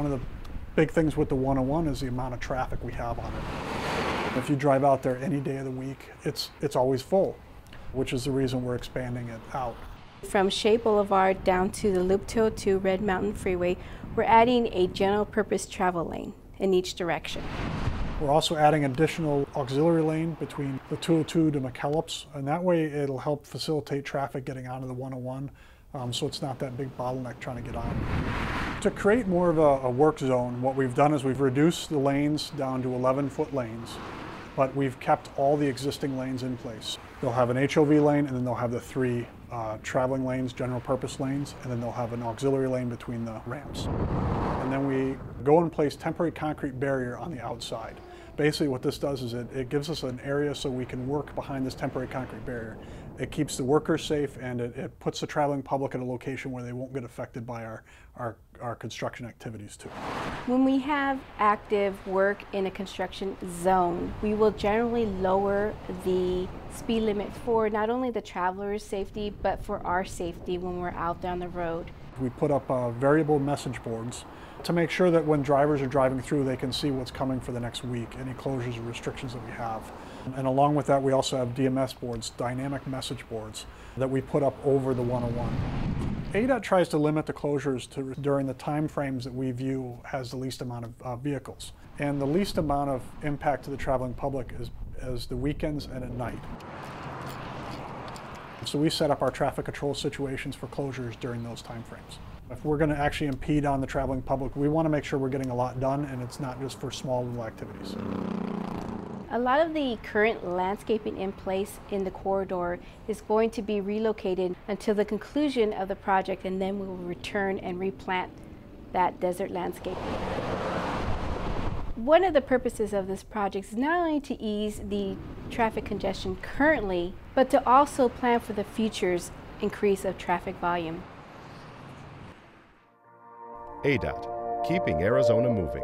One of the big things with the 101 is the amount of traffic we have on it. If you drive out there any day of the week, it's always full, which is the reason we're expanding it out. From Shea Boulevard down to the Loop 202 Red Mountain Freeway, we're adding a general purpose travel lane in each direction. We're also adding additional auxiliary lane between the 202 to McKellips, and that way it'll help facilitate traffic getting onto the 101, so it's not that big bottleneck trying to get on. To create more of a work zone, what we've done is we've reduced the lanes down to 11-foot lanes, but we've kept all the existing lanes in place. They'll have an HOV lane, and then they'll have the 3 traveling lanes, general purpose lanes, and then they'll have an auxiliary lane between the ramps. And then we go and place temporary concrete barrier on the outside. Basically what this does is it gives us an area so we can work behind this temporary concrete barrier. It keeps the workers safe, and it puts the traveling public at a location where they won't get affected by our construction activities too. When we have active work in a construction zone, we will generally lower the speed limit for not only the traveler's safety, but for our safety when we're out down the road. We put up variable message boards to make sure that when drivers are driving through, they can see what's coming for the next week, any closures or restrictions that we have. And along with that, we also have DMS boards, dynamic message boards, that we put up over the 101. ADOT tries to limit the closures to during the time frames that we view has the least amount of vehicles. And the least amount of impact to the traveling public is the weekends and at night. So we set up our traffic control situations for closures during those time frames. If we're going to actually impede on the traveling public, we want to make sure we're getting a lot done, and it's not just for small little activities. A lot of the current landscaping in place in the corridor is going to be relocated until the conclusion of the project, and then we will return and replant that desert landscape. One of the purposes of this project is not only to ease the traffic congestion currently, but to also plan for the future's increase of traffic volume. ADOT, keeping Arizona moving.